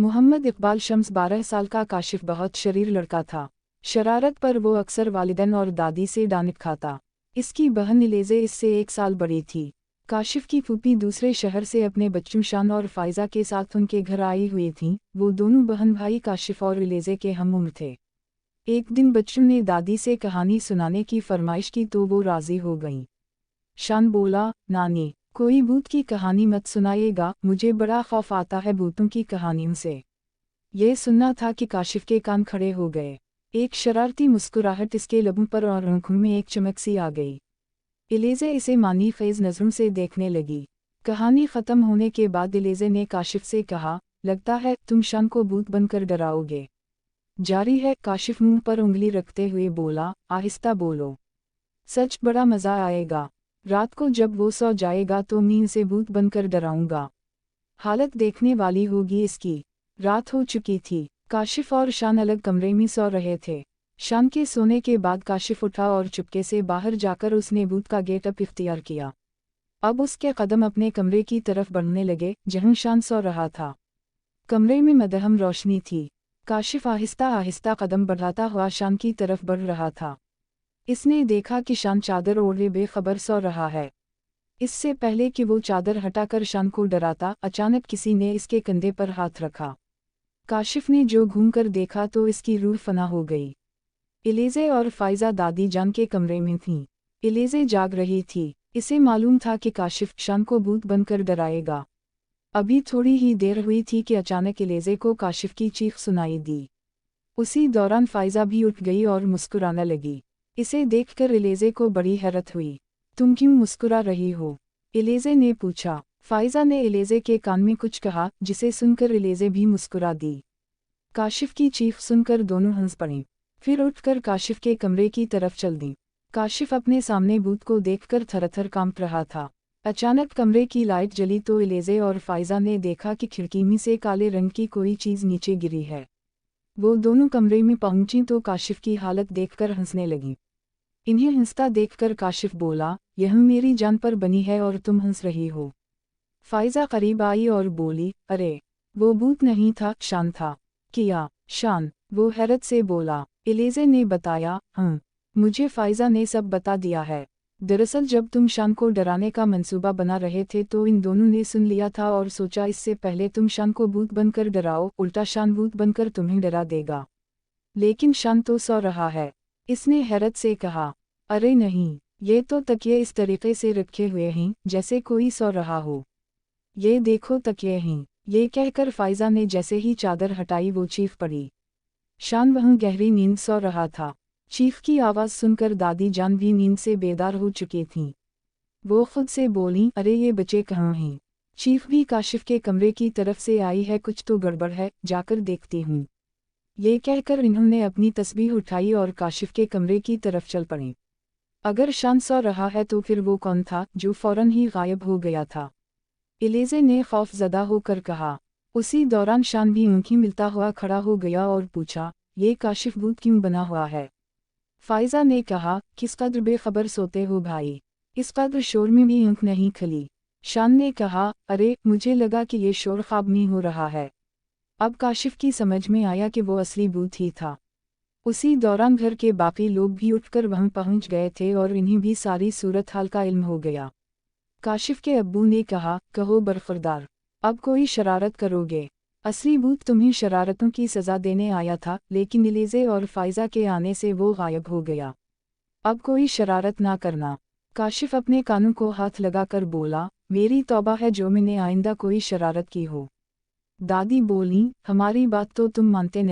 मोहम्मद इकबाल शम्स 12 साल का काशिफ बहुत शरीर लड़का था। शरारत पर वो अक्सर वालिदैन और दादी से डांट खाता। इसकी बहन इलेज़े इससे 1 साल बड़ी थी। काशिफ की फूफी दूसरे शहर से अपने बच्चों शान और फ़ाइज़ा के साथ उनके घर आई हुई थीं। वो दोनों बहन भाई काशिफ और इलेज़े के हम उम्र थे। एक दिन बच्चों ने दादी से कहानी सुनाने की फरमाइश की तो वो राज़ी हो गईं। शान बोला, नानी, कोई भूत की कहानी मत सुनाइएगा, मुझे बड़ा खौफ आता है भूतों की कहानियों से। ये सुनना था कि काशिफ के कान खड़े हो गए। एक शरारती मुस्कुराहट इसके लबों पर और आंखों में एक चमक सी आ गई। इलेज़े इसे मानी ख़ेज़ नज़रों से देखने लगी। कहानी ख़त्म होने के बाद इलेज़े ने काशिफ से कहा, लगता है तुम शान को भूत बनकर डराओगे। जारी है, काशिफ मुंह पर उंगली रखते हुए बोला, आहिस्ता बोलो। सच, बड़ा मज़ा आएगा। रात को जब वो सो जाएगा तो नींद से भूत बनकर डराऊंगा। हालत देखने वाली होगी इसकी। रात हो चुकी थी। काशिफ और शान अलग कमरे में सो रहे थे। शान के सोने के बाद काशिफ उठा और चुपके से बाहर जाकर उसने भूत का गेटअप इख्तियार किया। अब उसके कदम अपने कमरे की तरफ बढ़ने लगे जहां शान सो रहा था। कमरे में मदहम रोशनी थी। काशिफ आहिस्ता आहिस्ता कदम बढ़ाता हुआ शान की तरफ बढ़ रहा था। इसने देखा कि शान चादर ओढ़े बेखबर सो रहा है। इससे पहले कि वो चादर हटाकर शान को डराता, अचानक किसी ने इसके कंधे पर हाथ रखा। काशिफ ने जो घूमकर देखा तो इसकी रूह फना हो गई। इलेज़े और फ़ाइज़ा दादी जान के कमरे में थीं। इलेज़े जाग रही थी। इसे मालूम था कि काशिफ शान को भूत बनकर डराएगा। अभी थोड़ी ही देर हुई थी कि अचानक इलेज़े को काशिफ की चीख सुनाई दी। उसी दौरान फ़ाइज़ा भी उठ गई और मुस्कुराने लगी। इसे देखकर इलेज़े को बड़ी हैरत हुई। तुम क्यों मुस्कुरा रही हो? इलेज़े ने पूछा। फ़ाइज़ा ने इलेज़े के कान में कुछ कहा जिसे सुनकर इलेज़े भी मुस्कुरा दी। काशिफ की चीख सुनकर दोनों हंस पड़ीं। फिर उठकर काशिफ के कमरे की तरफ चल दीं। काशिफ अपने सामने भूत को देखकर थरथर कांप रहा था। अचानक कमरे की लाइट जली तो इलेज़े और फ़ाइज़ा ने देखा कि खिड़की में से काले रंग की कोई चीज़ नीचे गिरी है। वो दोनों कमरे में पहुंची तो काशिफ की हालत देखकर हंसने लगी। इन्हें हंसता देखकर काशिफ बोला, यह मेरी जान पर बनी है और तुम हंस रही हो। फ़ाइज़ा करीब आई और बोली, अरे, वो भूत नहीं था, शान था। किया, शान? वो हैरत से बोला। इलेज़े ने बताया, मुझे फ़ाइज़ा ने सब बता दिया है। दरअसल जब तुम शान को डराने का मंसूबा बना रहे थे तो इन दोनों ने सुन लिया था और सोचा इससे पहले तुम शान को भूत बनकर डराओ, उल्टा शान भूत बनकर तुम्हें डरा देगा। लेकिन शान तो सो रहा है। इसने हैरत से कहा, अरे नहीं, ये तो तकिए इस तरीके से रखे हुए हैं जैसे कोई सो रहा हो। ये देखो तकिए हैं। ये कहकर फ़ाइज़ा ने जैसे ही चादर हटाई वो चीख पड़ी। शान वहीं गहरी नींद सो रहा था। चीख की आवाज़ सुनकर दादी जान भी नींद से बेदार हो चुकी थीं। वो खुद से बोलीं, अरे ये बच्चे कहाँ हैं? चीख भी काशिफ के कमरे की तरफ से आई है, कुछ तो गड़बड़ है, जाकर देखती हूँ। ये कहकर इन्होंने अपनी तस्बीह उठाई और काशिफ के कमरे की तरफ चल पड़ी। अगर शान सो रहा है तो फिर वो कौन था जो फौरन ही गायब हो गया था? इलेज़े ने खौफज़दा होकर कहा। उसी दौरान शान भी आंखें मिलता हुआ खड़ा हो गया और पूछा, ये काशिफ भूत क्यों बना हुआ है? फ़ाइज़ा ने कहा, किस कदर बेखबर सोते हो भाई, इस कदर शोर में भी आंख नहीं खली। शान ने कहा, अरे, मुझे लगा कि ये शोर ख्वाब में हो रहा है। अब काशिफ की समझ में आया कि वो असली भूत ही था। उसी दौरान घर के बाकी लोग भी उठकर वहां पहुंच गए थे और इन्हें भी सारी सूरत हाल का इल्म हो गया। काशिफ के अब्बू ने कहा, कहो बरखुरदार, अब कोई शरारत करोगे? असली भूत तुम्हें शरारतों की सज़ा देने आया था, लेकिन इलेज़े और फ़ाइज़ा के आने से वो गायब हो गया। अब कोई शरारत ना करना। काशिफ अपने कानों को हाथ लगाकर बोला, मेरी तौबा है जो मैंने आइंदा कोई शरारत की हो। दादी बोलीं, हमारी बात तो तुम मानते नहीं।